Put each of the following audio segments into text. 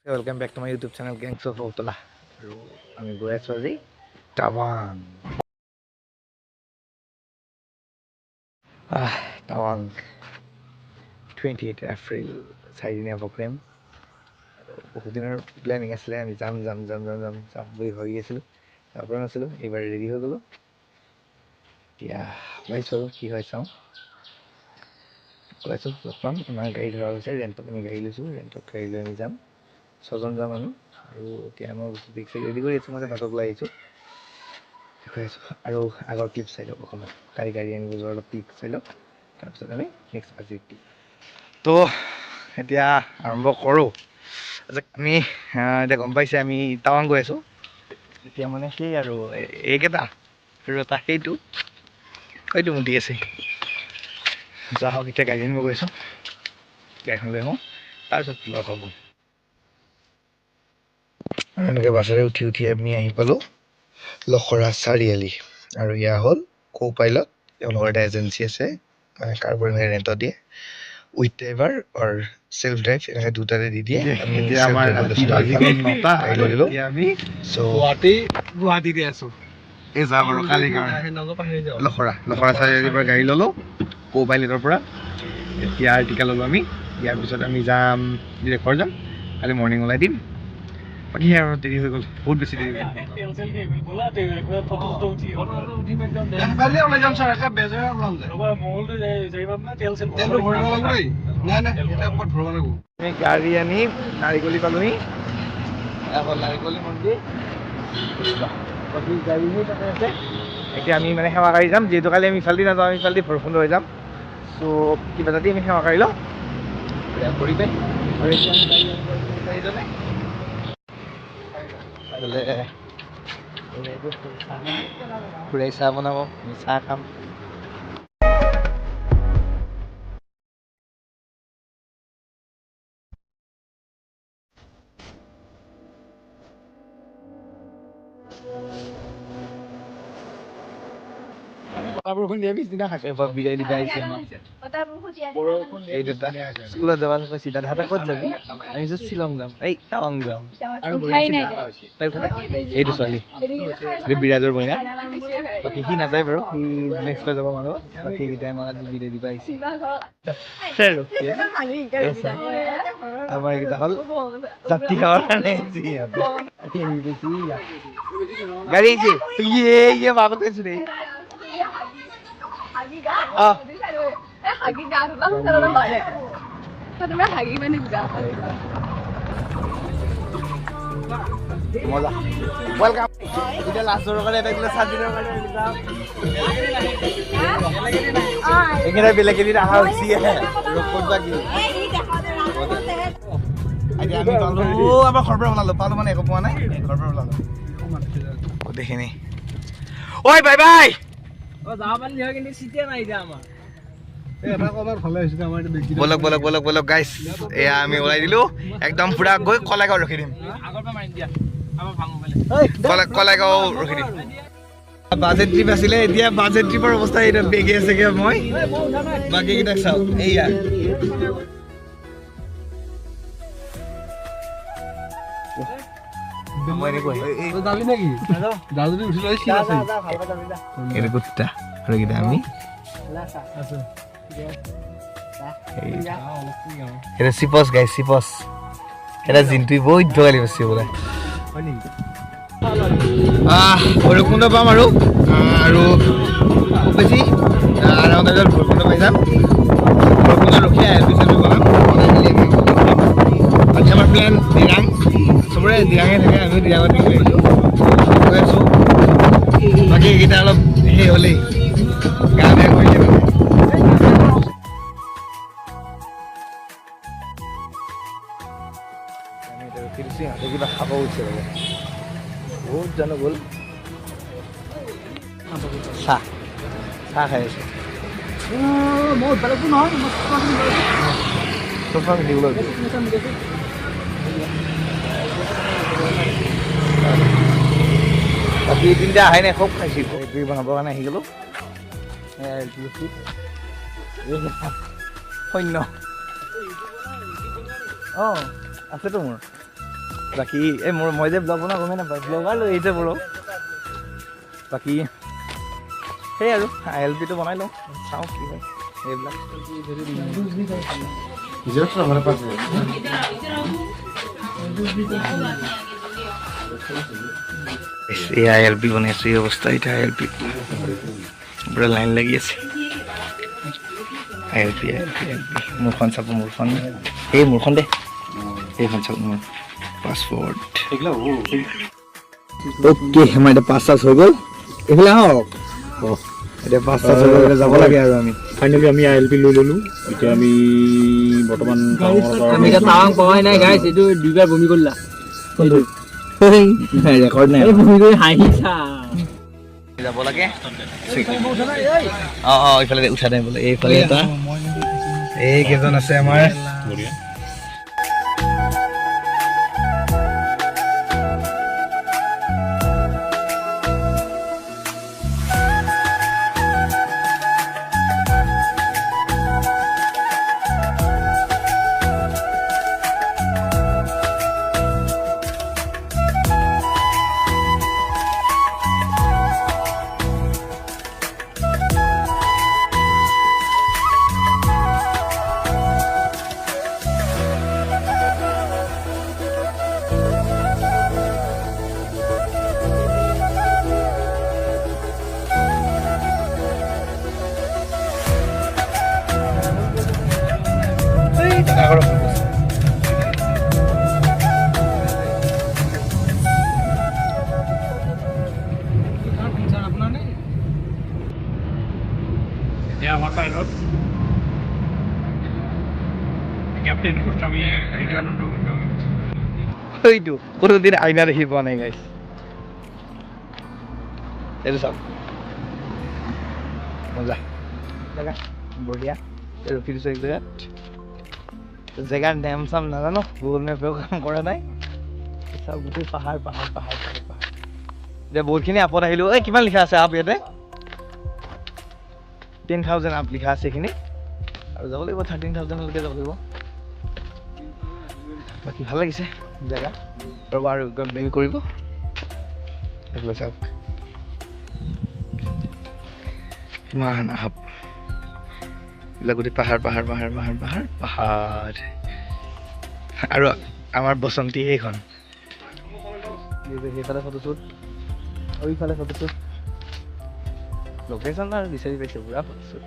Welcome back to my YouTube channel Gangs of Outala. আমি গৈ আছো আজি টাৱাং। টাৱাং 28 এপ্ৰিল 4দিনীয়া প্ৰগ্ৰেম। বহুত দিনৰ প্লেনিং আছিলে, আমি যাম বুলি ভাবি আছিলোঁ, যাব পৰা নাছিলোঁ। এইবাৰ ৰেডি হৈ গ'লোঁ, এতিয়া ওলাইছোঁ আৰু কি হয় চাওঁ। ওলাইছোঁ লগ পাম। আমাৰ গাড়ী ধৰা হৈছে, ৰেণ্টত আমি গাড়ী লৈছোঁ, ৰেণ্টত গাড়ী লৈ আমি যাম, 6জন যাম আমি। আৰু এতিয়া মই বস্তু ৰেডি কৰি আছোঁ, মই বাটত ওলাই আহিছোঁ, দেখুৱাই আছোঁ। আৰু আগৰ ক্লিপ চাই লওক অকণমান, গাড়ী আনিব যোৱাৰ অলপ ক্লিপ চাই লওক, তাৰপিছত আমি নেক্সট আজি তো এতিয়া আৰম্ভ কৰোঁ। আমি এতিয়া গম পাইছে আমি টাৱাং গৈ আছোঁ। এতিয়া মানে সেই আৰু এইকেইটা আৰু এটা সেইটো মোৰ দি আছে। যা হওক, এতিয়া গাড়ী আনিব গৈছোঁ, গাড়ীখন লৈ আহোঁ, তাৰপিছত লগ হ'ব। আৰু এনেকৈ বাছেৰে উঠি আমি আহি পালোঁ লখৰা চাৰিআলি। আৰু এয়া হ'ল কো পাইলট, তেওঁলোকৰ এটা এজেঞ্চি আছে, মানে কাৰ্বন ৰেণ্টত দিয়ে, with driver or self drive, এনেকৈ দুটাতে দি দিয়ে। আমি গুৱাহাটীতে আছোঁ, এই যাম আৰু কালিৰ কাৰণে লখৰা চাৰিআলিৰ পৰা গাড়ী ল'লোঁ, কো পাইলটৰ পৰা। এতিয়া আৰ্টিকা ল'লোঁ আমি, ইয়াৰ পিছত আমি যাম ডিৰেক্ট যাম, কালি মৰ্ণিং ওলাই দিম। বাকী আৰু দেৰি হৈ গ'ল, বহুত বেছি দেৰি হৈ গ'ল। গাড়ী আনি নাৰিকলি পালোহি, নাৰিকলি মন্দিৰ গাড়ী তাতে আছে। এতিয়া আমি মানে সেৱাকাৰী যাম, যিহেতু কালি আমি ইফালেদি নাযাওঁ, আমি ইফালেদি ভৈৰৱকুণ্ড হৈ যাম। ত' কিবা যাতে আমি সেৱাকাৰী লওঁ কৰি পাই। আৰু এতিয়া খুৰাই চাহ বনাব, আমি চাহ খাম। বৰষুণ দিয়ে পিছদিনা থাকে বিদায় দিবা আহিছে। স্কুলত যাবা কৈছি, দাদাহঁতে ক'ত যাবি? আমি শ্বিলং যাম, এই টাৱাং যাম। এইটো ছোৱালী, এইটো বিৰাজৰ মইনা। বাকী সি নাযায় বাৰু, সি নেক্সট যাব মানুহ। বাকী কেইটাই আমাক বিদায় দিবা আহিছে। আমাৰ এইকেইটা হ'ল যাত্ৰী সেৱাৰ কাৰণে গাড়ী আহিছে, ইয়ে মাকত কৈছো দেই। মজা ওয়েলকাম। এটা লাস্টৰ কাৰণে এটা কিলো 7 দিনৰ কাৰণে একেটা বেলেগ এদিন অহা হৈছে এতিয়া আমি পালো, আমাৰ ঘৰৰ পৰা ওলালো, পালো মানে একো পোৱা নাই, ঘৰৰ পৰা ওলালো গোটেইখিনি। ঐ বাই বাই। বলক গাইছ, এয়া আমি ওলাই দিলো একদম পুৰা গৈ কলাইগাঁও ৰখি দিম, কলাইগাঁও ৰখি দিম। বাজেট ট্ৰিপ আছিলে, এতিয়া বাজেট ট্ৰিপৰ অৱস্থা এতিয়া বেগে আছেগে। মই বাকী কেইটাক চাওঁ, এইয়া আমি এটা চিপছ গাই, চিপছ এটা জিন্টুই বহুত ধগালি পাইছে বোলে। ভৈৰৱকুণ্ড পাম আৰু খুব বেছি আধা ঘণ্টা ভিতৰত ভৈৰৱকুণ্ড পাই যাম। ভৈৰৱকুণ্ড ৰখি পিছত বনাম, বনাই মেলি আমি আজি আমাৰ প্লেন দিৰাং, চবৰে দিৰাঙে থাকে, আমিও দিৰাঙত গৈ আছোঁ। বাকী এইকেইটা অলপ সেই হ'লেই গা বেয়া কৰিলে মানে। কিবা খাব গৈছে বোলে, বহুত জানো গ'ল। চাহ খাই আছো, বাকী তিনিটা আহাই নাই, খুব খাইছিলোঁ। এইটো বনাবৰ কাৰণে আহি গ'লোঁ। সৈন্য আছেতো মোৰ। বাকী এই মই যে ব্লগ বনাওঁ গমেই নাপায় ব্লগাৰ লৈ আহিছে বোলো বাকী সেই আৰু ILP-টো বনাই লওঁ চাওঁ কি হয় এইবিলাক ILP বনাই আছো এই অৱস্থা এতিয়া ILP পুৰা লাইন লাগি আছে ILP মোৰখন চাব মোৰখন এই মোৰখন দে এইখন চাব মোৰ পাছপৰ্ট অ'কে আমাৰ এতিয়া 5 হৈ গ'ল এইফালে আহক এতিয়া 5 হৈ গ'ল যাব লাগে আৰু আমি ফাইনেলি আমি ILP লৈ ল'লোঁ এতিয়া আমি বৰ্তমান আমি এতিয়া টাৱাং পোৱাই নাই গাইছ এইটো দুইবাৰ বমি কৰিলা ৰেকৰ্ড নাই বমি কৰি হাঁহিছা যাব লাগে এইফালে উঠা নাই বোলে এইফালে এটা এই কেইজন আছে আমাৰ এইটো কোনোদিন আইনা দেখি পোৱা নাই গাইছ এইটো চাওক মজা জেগা বঢ়িয়া ৰখি দিছোঁ এক জেগাত জেগাৰ নেম চাম নাজানো গুগল মেপেও কাম কৰা নাই চাওক গোটেই পাহাৰ পাহাৰ পাহাৰ পাহাৰ পাহাৰ এতিয়া বহুতখিনি আপত আহিলোঁ এই কিমান লিখা আছে আপ ইয়াতে 10,000 আপ লিখা আছে এইখিনি আৰু যাব লাগিব 13,000লৈকে যাব লাগিব বাকী ভাল লাগিছে জেগা ৰ'বা আৰু বেবি কৰিব এইফালে চাওক ইমান আপ এইবিলাক গোটেই পাহাৰ পাহাৰ পাহাৰ পাহাৰ পাহাৰ পাহাৰ আৰু আমাৰ বসন্তী এইখন সেইফালে ফটোশ্বুট আৰু ইফালে ফটোশ্বুট লোকেশ্যন আৰু বিচাৰি পাইছে পুৰা ফটোশ্বুট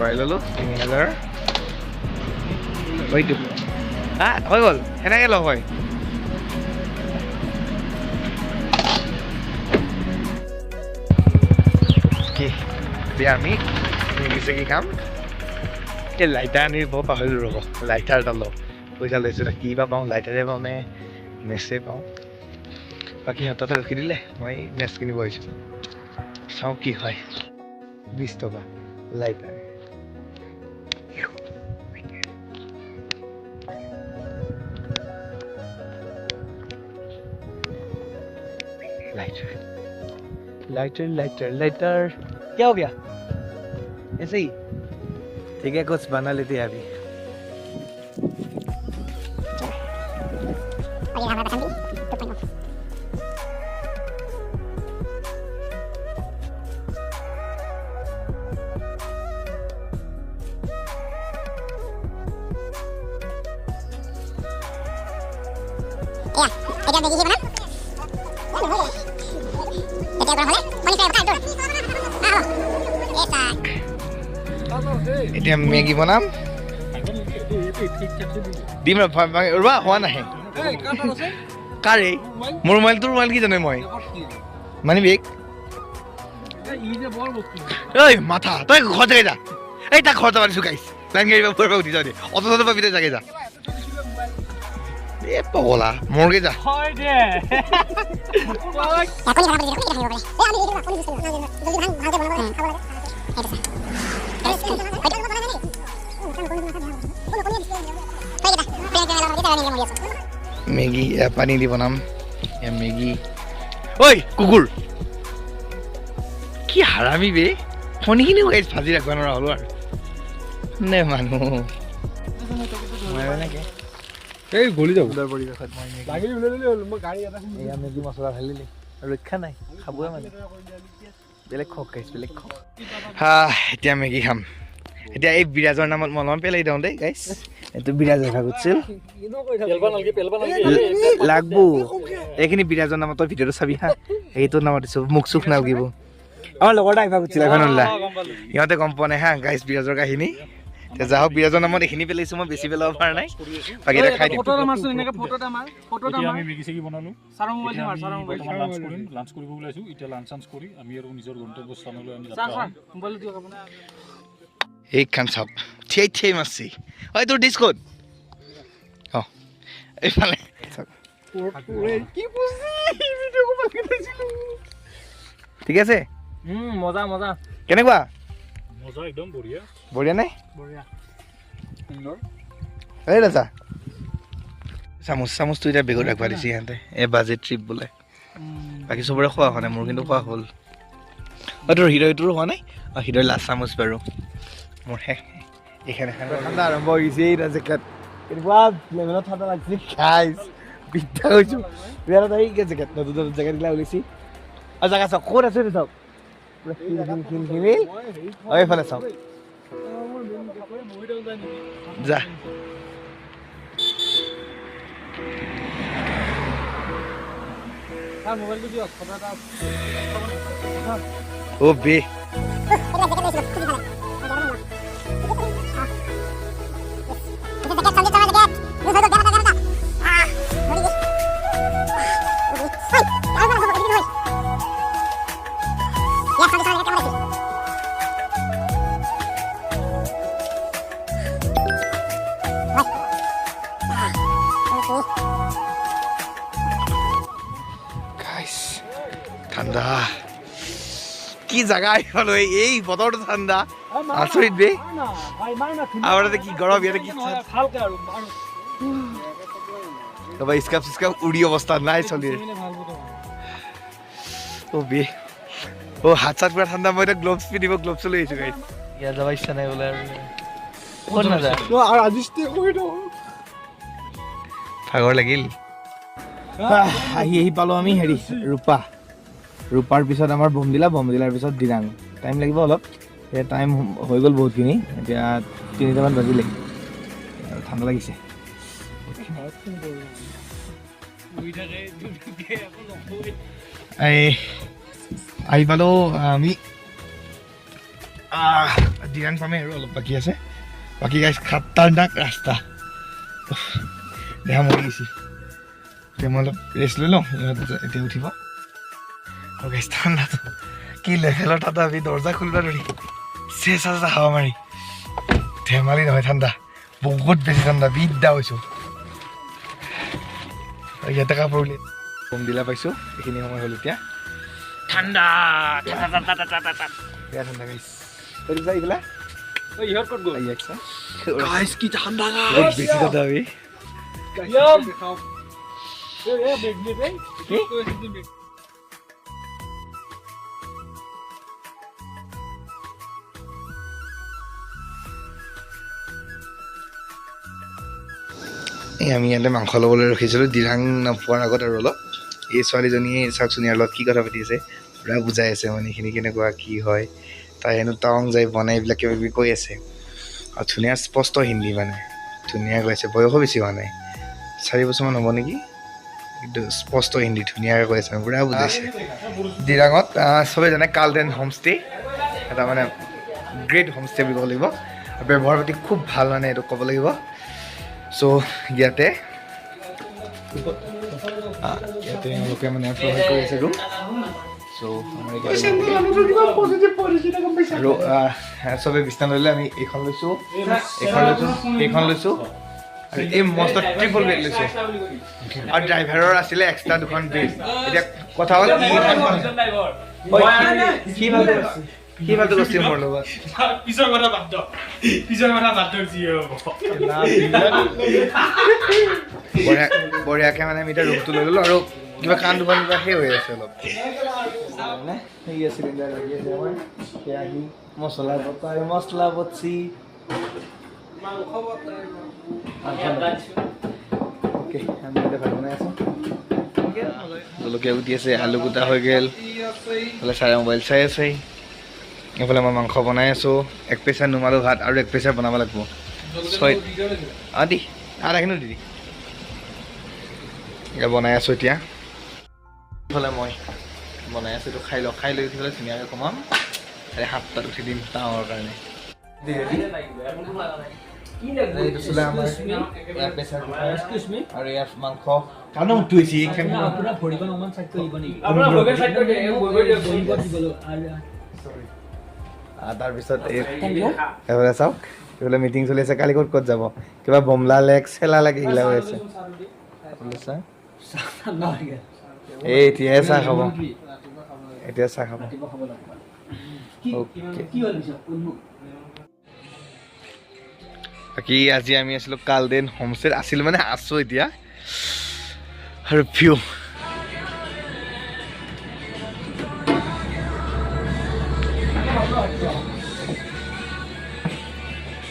পাই ললো 3,000 হৈ গ'ল সেনেকে লগ হয় কি এতিয়া আমি মেগি চেগি খাম এই লাইটাৰ আনিব পাহৰিলোঁ ৰ'ব লাইটাৰ এটা লওঁ পইচা লৈছোঁ কি বা পাওঁ লাইটাৰে পাওঁ নে মেচে পাওঁ বাকী সিহঁততে ৰখি দিলে মই মেচ কিনিব আহিছোঁ চাওঁ কি হয় 20 টকা লাইটাৰ लाइटर लाइटर लाइटर क्या हो गया ऐसे ही ठीक है कुछ बना लेते हैं अभी এতিয়া মেগী বনাম দিম ৰবা হোৱা নাহে কাৰে মোৰ মোবাইল তোৰ মোবাইল কি জানো মই মানে বেগ ঐ মাথা তই ঘৰ জাগে যা এই তাক ঘৰ যাবা দিছো গাইছ লাইন গাড়ী পৰা উঠি যাওঁ দে অটো চটো পাবি জাগে যা এ পগলা মৰগে যা মেগী পানী দি বনাম মেগী ঐ কুকুৰ কি হাৰামি বে শনিখিনি গাইছ ভাজি ৰাখিব নোৱাৰা হ'লো আৰু নে মানুহ এই গলি যাব পৰিৱেশত মই এয়া মেগী মছলা ঢালিলে ৰক্ষা নাই খাবই মানে বেলেগ খক গাইছ বেলেগ খক হা এতিয়া মেগী খাম এতিয়া এই বিৰাজৰ নামত মলম পেলাই দিওঁ দেই গাইছ এইটো বিৰাজৰ ভাগছিল লাগবো এইখিনি বিৰাজৰ নামত তই ভিডিঅ'টো চাবি হা এইটোৰ নামত দিছো মুখ চুখ নালাগিব আমাৰ লগৰ এটা আহিবা খুজিছিল এখন ওলা সিহঁতে গম পোৱা নাই হা গাইছ বিৰাজৰ কাহিনী যা হোক বিৰাজৰ নামত এইখিনি পেলাইছো মই বেছি পেলাব পৰা নাই বাকী এটা খাই দিম আমি মেগী চেগি বনালো লাঞ্চ কৰিব ওলাইছো এতিয়া লাঞ্চ চাঞ্চ কৰি আমি আৰু নিজৰ গন্তব্যস্থানলৈ আমি যাত্ৰা এইখন চাওক থিয়াই থিয়াই মাৰছি হয় তোৰ ডিছ ক'ত অঁ এইফালে ঠিক আছে মজা মজা কেনেকুৱা মজা একদম বঢ়িয়া বঢ়িয়া নাই বঢ়িয়া এই ৰাজা চামুচটো এতিয়া বেগত ৰাখবা দিছে সিহঁতে এই বাজেট ট্ৰিপ বোলে বাকী চবৰে খোৱা হোৱা নাই মোৰ কিন্তু খোৱা হ'ল তোৰ হৃদয়টোৰো হোৱা নাই হৃদয় লাষ্ট চামুচ বাৰু মোৰ শেষ এইখানে ঠাণ্ডা আৰম্ভ হৈ গৈছে এই জেকেট কেনেকুৱা লেভেলত ঠাণ্ডা লাগিছে খাইছ বিদ্যা হৈছোঁ বিয়াৰত আহি জেকেট নতুন নতুন জেকেটগিলা ওলাইছি আৰু জেগা চাওক ক'ত আছে চাওক এইফালে চাওক যা ও বে ঠাণ্ডা কি জায়গা এইফালে এই বতৰটো ঠাণ্ডা আচৰিত বে আৰু কি গৰম ইয়াতে কি তাৰপৰা স্কাৰ্ফ চিস্কাৰ্ফ উৰি অৱস্থা নাই চলি অ বে অ হাত চাত পুৰা ঠাণ্ডা মই এতিয়া গ্লভছ পিন্ধিব গ্লভছ লৈ আহিছোঁ গাইছ ইয়াত যাব ইচ্ছা নাই বোলে আৰু ক'ত নাযায় ভাগৰ লাগিল আহি পালোঁ আমি হেৰি ৰূপাৰ পিছত আমাৰ বমদিলাৰ পিছত দিৰাং টাইম লাগিব অলপ এতিয়া টাইম হৈ গ'ল বহুতখিনি এতিয়া 3টামান বাজিলে আৰু ঠাণ্ডা লাগিছে আহি পালোঁ আমি দিৰাং পামেই আৰু অলপ বাকী আছে বাকী গাইছ খাটাৰনাক ৰাস্তা দেহা মৰি গৈছে এতিয়া মই অলপ ৰেষ্ট লৈ লওঁ এতিয়া উঠিব আৰু গাইছ ঠাণ্ডাটো কি লেভেলৰ ঠাণ্ডা আমি দৰ্জা খুলিব ধৰি চেঁচা হাৱা মাৰি ধেমালি নহয় ঠাণ্ডা বহুত বেছি ঠাণ্ডা বিদ্যা হৈছোঁ ইয়াতে কাপোৰ উলিয়াই বমদিলা পাইছোঁ এইখিনি সময় হ'ল এতিয়া ঠাণ্ডা বেয়া ঠাণ্ডা গাইছ What is that? Igla? Oi, ইহঁত ক'ত গ'ল? Ajaxa. গাইছ কি ঠাণ্ডা বহুত বেছি কথা আমি। Yum. কি? এই আমি ইয়াতে মাংস ল'বলৈ ৰখিছিলোঁ দিৰাং নোপোৱাৰ আগত আৰু অলপ এই ছোৱালীজনীয়ে চাওকচোন ইয়াৰ লগত কি কথা পাতি আছে পূৰা বুজাই আছে মানে এইখিনি কেনেকুৱা কি হয় তাই হেনো টাৱাং যাই বনাই এইবিলাক কিবা কিবি কৈ আছে আৰু ধুনীয়া স্পষ্ট হিন্দী মানে ধুনীয়া কৈ আছে বয়সো বেছি হোৱা নাই 4 বছৰমান হ'ব নেকি কিন্তু স্পষ্ট হিন্দী ধুনীয়াকৈ কৈ আছে পূৰা বুজাইছে দিৰাঙত চবেই জানে কালডেন হোমষ্টে এটা মানে গ্ৰেট হোমষ্টে বুলি ক'ব লাগিব ব্যৱহাৰ পাতি খুব ভাল মানে এইটো ক'ব লাগিব চ' ইয়াতে এওঁলোকে মানে প্ৰভাইড কৰি আছে ৰুম চ' আৰু চবেই বিচনা ল'লে আমি এইখন লৈছোঁ এইখন লৈছোঁ আৰু এই মস্ত ট্ৰিপল বেড লৈছোঁ আৰু ড্ৰাইভাৰৰ আছিলে এক্সট্ৰা 2খন বেড এতিয়া কথা হ'ল কি ভালটো কৰিছে মোৰ লগত পিছৰ কথা বাদ যি হ'ব বঢ়িয়াকৈ মানে আমি এতিয়া ৰুমটো লৈ ল'লোঁ আৰু কিবা কাণ দুখন কিবা সেই হৈ আছে অলপ মানে সেই চিলিণ্ডাৰ লাগি আছে আমাৰ কেৰাহী মছলা বটাই মছলা বটছি অ'কে আমি এতিয়া ভাত বনাই আছোঁ জলকীয়া গুটি আছে আলু গোটা হৈ গ'ল এইফালে চাই মোবাইল চাই আছে এইফালে মই মাংস বনাই আছোঁ 1 প্ৰেছাৰ নুমালোঁ ভাত আৰু 1 প্ৰেছাৰ বনাব লাগিব 6 দি আধাখিনিও দি এতিয়া বনাই আছোঁ এতিয়া এইফালে মই বনাই আছোঁ এইটো খাই লৈ উঠি পেলাই ধুনীয়াকৈ কমাম আৰু 7টাত উঠি দিম টাৱাঙৰ কাৰণে এইটো চলে আমাৰ ইয়াৰ প্ৰেছাৰ আৰু ইয়াৰ মাংস কাণো উঠুৱেছি তাৰপিছত এইফালে চাওক এইফালে মিটিং চলি আছে কালি ক'ত যাব কিবা বমলা লেক চেলা লেক এইগিলা হৈ আছে এই এতিয়াহে চাহ খাব এতিয়া চাহ খাব বাকী আজি আমি আছিলোঁ কালডেন হোমষ্টেত আছিলোঁ মানে আছোঁ এতিয়া আৰু ভিউ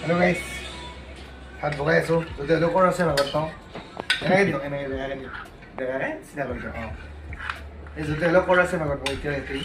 হেল্ল' গাইছ হাত বগাই আছোঁ যদি লোকৰ আছে ভাগত পাওঁ এনেকৈ দিয়ক এনেকৈ দেখাকৈ দিয়ক দেখাকৈ চিধা কৰি দিয়ক অঁ এই যদি লোকৰ আছে ভাগত পাওঁ এতিয়া এইটোৱেই